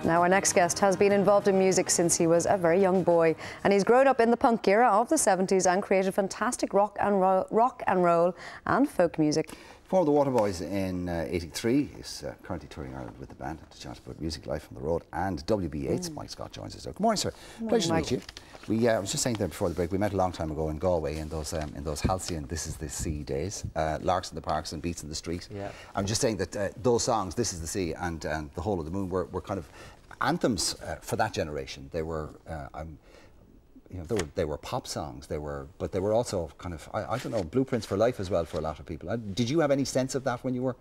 Now, our next guest has been involved in music since he was a very young boy, and he's grown up in the punk era of the 70s and created fantastic rock and roll and folk music. Formed the Waterboys in '83, is currently touring Ireland with the band to chat about music life on the road. And WB Yeats, Mike Scott, joins us. Good morning, sir. Pleasure to meet you. I was just saying there before the break, we met a long time ago in Galway in those halcyon This Is the Sea days, Larks in the Parks and Beats in the Street. Yeah. I'm just saying that those songs, This Is the Sea and The Hole of the Moon, were kind of anthems for that generation. They were. You know, they were pop songs. But they were also kind of, I don't know, blueprints for life as well for a lot of people. Did you have any sense of that when you were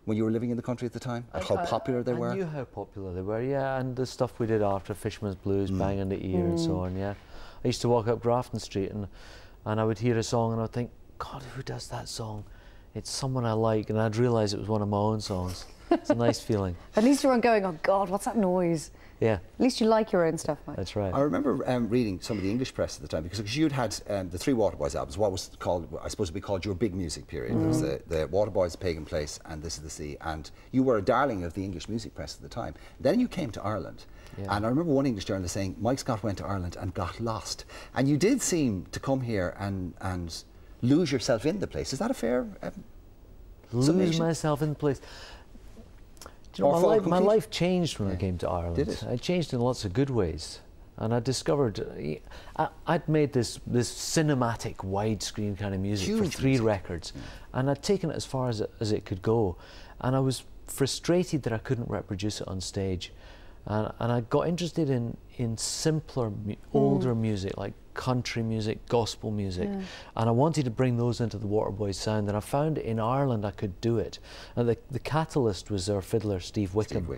living in the country at the time? How popular they were? I knew how popular they were, yeah, and the stuff we did after, Fisherman's Blues, Bang in the Ear and so on, yeah. I used to walk up Grafton Street and I would hear a song and I'd think, God, who does that song? It's someone I like, and I'd realise it was one of my own songs. It's a nice feeling. At least you weren't going, oh God, what's that noise? Yeah. At least you like your own stuff, Mike. That's right. I remember reading some of the English press at the time, because you'd had the three Waterboys albums, what was called, I suppose would be called your big music period. There was the Waterboys, Pagan Place and This Is the Sea, and you were a darling of the English music press at the time. Then you came to Ireland, and I remember one English journalist saying, Mike Scott went to Ireland and got lost. And you did seem to come here and lose yourself in the place. Is that a fair lose myself in the place? Do you know, my life changed when I came to Ireland. Did it? It changed in lots of good ways. And I discovered, I'd made this cinematic, widescreen kind of music for 3 records. And I'd taken it as far as it could go. And I was frustrated that I couldn't reproduce it on stage. And I got interested in simpler, older music, like country music, gospel music. And I wanted to bring those into the Waterboys sound, and I found in Ireland I could do it. And the catalyst was our fiddler, Steve Wickham.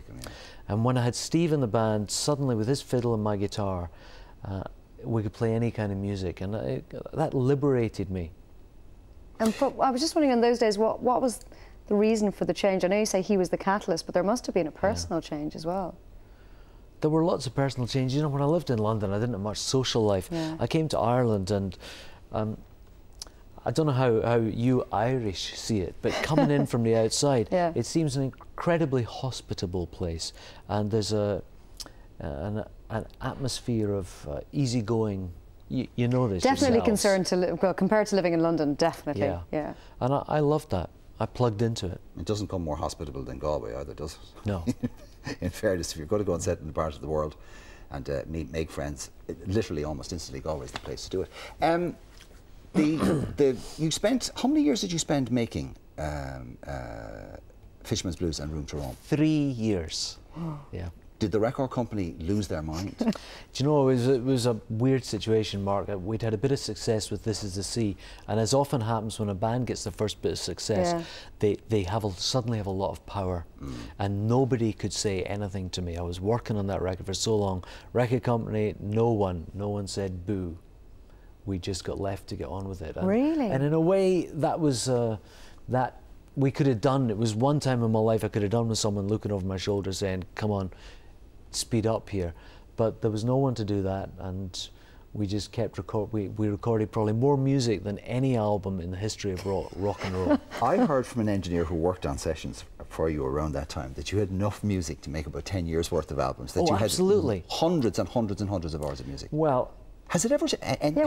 And when I had Steve in the band, suddenly with his fiddle and my guitar, we could play any kind of music, and that liberated me. And I was just wondering, in those days, what was the reason for the change? I know you say he was the catalyst, but there must have been a personal change as well. There were lots of personal changes. You know, when I lived in London, I didn't have much social life. I came to Ireland, and I don't know how you Irish see it, but coming in from the outside, it seems an incredibly hospitable place, and there's an atmosphere of easygoing. You know this. Definitely concerned to well, compared to living in London, definitely. Yeah. And I loved that. I plugged into it. It doesn't come more hospitable than Galway either, does it? No. In fairness, if you're going to go and set in the part of the world and make friends, literally almost instantly, Galway's the place to do it. You spent, how many years did you spend making Fisherman's Blues and Room to Roam? 3 years. Yeah. Did the record company lose their mind? Do you know, it was a weird situation, Mark. We'd had a bit of success with This Is the Sea, and as often happens when a band gets the first bit of success, they suddenly have a lot of power, and nobody could say anything to me. I was working on that record for so long. Record company, no one said boo. We just got left to get on with it. And, really? And in a way, that was that we could have done. It was one time in my life I could have done with someone looking over my shoulder saying, "Come on, speed up here," but there was no one to do that, and we just kept we recorded probably more music than any album in the history of rock and roll. I heard from an engineer who worked on sessions for you around that time that you had enough music to make about 10 years worth of albums, that you had hundreds and hundreds and hundreds of hours of music. Well, has it ever...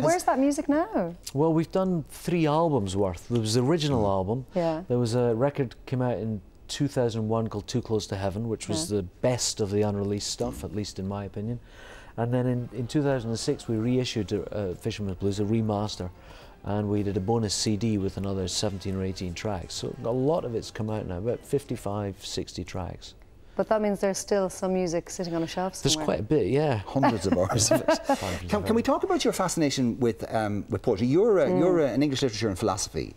where's that music now? Well, we've done 3 albums worth. There was the original album. There was a record came out in 2001 called Too Close to Heaven, which was the best of the unreleased stuff, at least in my opinion. And then in 2006 we reissued Fisherman's Blues, a remaster, and we did a bonus CD with another 17 or 18 tracks. So a lot of it's come out now, about 55, 60 tracks. But that means there's still some music sitting on a shelf somewhere. There's quite a bit, yeah. Hundreds of hours of it. Can we talk about your fascination with poetry? You're an English literature and philosophy.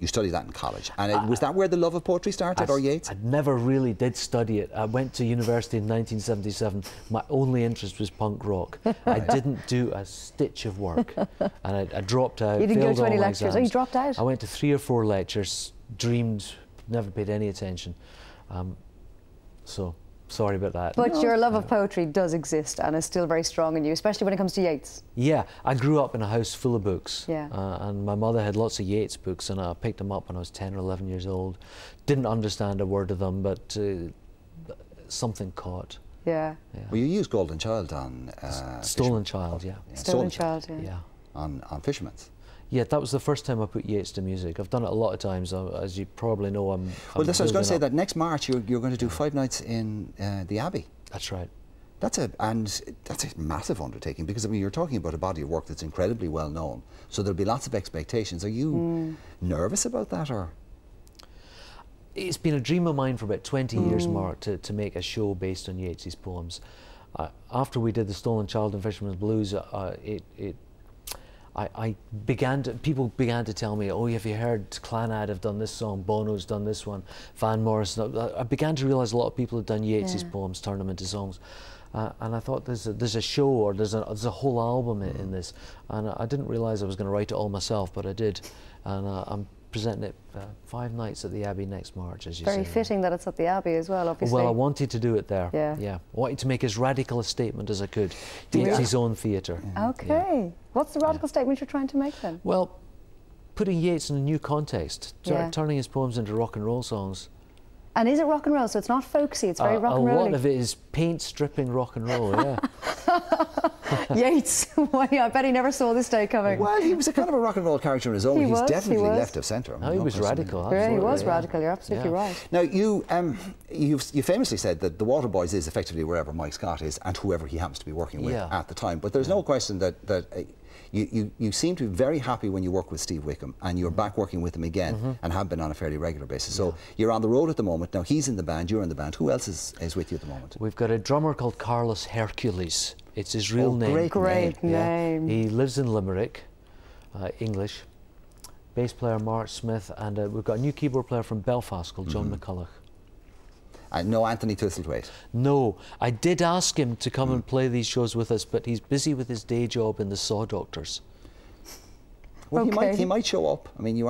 You studied that in college. And was that where the love of poetry started, or Yeats? I never really did study it. I went to university in 1977. My only interest was punk rock. I didn't do a stitch of work. And I dropped out. You didn't go to any lectures? Oh, you dropped out? I went to 3 or 4 lectures, dreamed, never paid any attention. So, sorry about that. But your love of poetry does exist and is still very strong in you, especially when it comes to Yeats. Yeah, I grew up in a house full of books. And my mother had lots of Yeats books, and I picked them up when I was 10 or 11 years old. Didn't understand a word of them, but something caught. Yeah. Well, you used Golden Child on... Stolen Child, yeah. Stolen Child, yeah. Yeah. On Fisherman's. Yeah, that was the first time I put Yeats to music. I've done it a lot of times, as you probably know. Well, that's what I was going to say, that next March you're going to do 5 nights in the Abbey. That's right. That's a massive undertaking, because I mean, you're talking about a body of work that's incredibly well known, so there'll be lots of expectations. Are you nervous about that, or...? It's been a dream of mine for about 20 years, Mark, to make a show based on Yeats's poems. After we did The Stolen Child and Fisherman's Blues, people began to tell me, oh, have you heard Clanad have done this song, Bono's done this one, Van Morrison. I began to realise a lot of people have done Yeats's poems, turned them into songs. And I thought there's a show, or there's a whole album in this. And I didn't realise I was going to write it all myself, but I did. And I'm presenting it 5 nights at the Abbey next March, as you say. Very fitting that it's at the Abbey as well, obviously. Well, I wanted to do it there. Yeah. I wanted to make as radical a statement as I could. Yeats' own theatre. Okay. Yeah. What's the radical statement you're trying to make then? Well, putting Yeats in a new context, turning his poems into rock and roll songs. And is it rock and roll? So it's not folksy, it's very rock and roll. A lot of it is paint-stripping rock and roll, yeah. Yeats, well, yeah, I bet he never saw this day coming. Well, he was a kind of a rock and roll character in his own. He's definitely left of centre. No, he was radical. Yeah, he was radical. You're absolutely right. Now, you famously said that the Waterboys is effectively wherever Mike Scott is and whoever he happens to be working with at the time. But there's no question that you seem to be very happy when you work with Steve Wickham, and you're back working with him again and have been on a fairly regular basis. So you're on the road at the moment. Now, he's in the band, you're in the band. Who else is with you at the moment? We've got a drummer called Carlos Hercules. It's his real name. Great name. He lives in Limerick, English. Bass player Mark Smith, and we've got a new keyboard player from Belfast called John McCulloch. No Anthony Thistlethwaite? No, I did ask him to come and play these shows with us, but he's busy with his day job in the Saw Doctors. Well, he might show up. I mean, you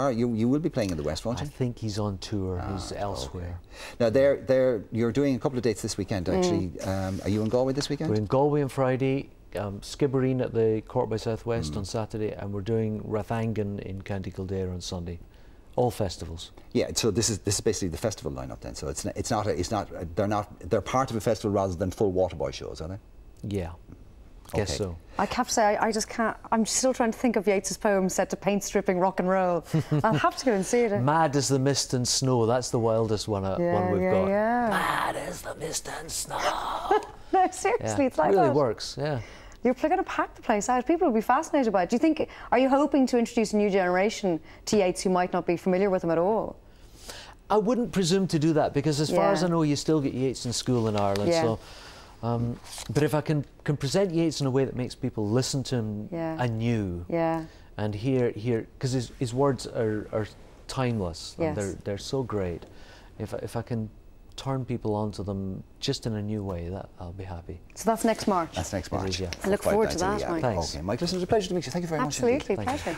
will be playing in the West, won't you? I think he's on tour. He's elsewhere. Okay. Now, you're doing a couple of dates this weekend, actually. Are you in Galway this weekend? We're in Galway on Friday, Skibbereen at the Cork by Southwest on Saturday, and we're doing Rathangan in County Kildare on Sunday. All festivals. Yeah, so this is basically the festival lineup then. So they're part of a festival rather than full Waterboy shows, are they? Yeah. Guess so. I have to say, I just can't. I'm still trying to think of Yeats's poem set to paint-stripping rock and roll. I'll have to go and see it. Mad as the mist and snow. That's the wildest one we've got. Mad as the mist and snow. No, seriously, it's like that. It really works. Yeah. You're going to pack the place out. People will be fascinated by it. Do you think? Are you hoping to introduce a new generation to Yeats who might not be familiar with him at all? I wouldn't presume to do that, because as far as I know, you still get Yeats in school in Ireland. So. But if I can present Yeats in a way that makes people listen to him anew and hear, because his words are timeless, and they're so great. If I can turn people onto them just in a new way, I'll be happy. So that's next March. That's next March. I look forward to that, Mike. Thanks. Okay, Mike, listen, it was a pleasure to meet you. Thank you very much. Absolutely, pleasure.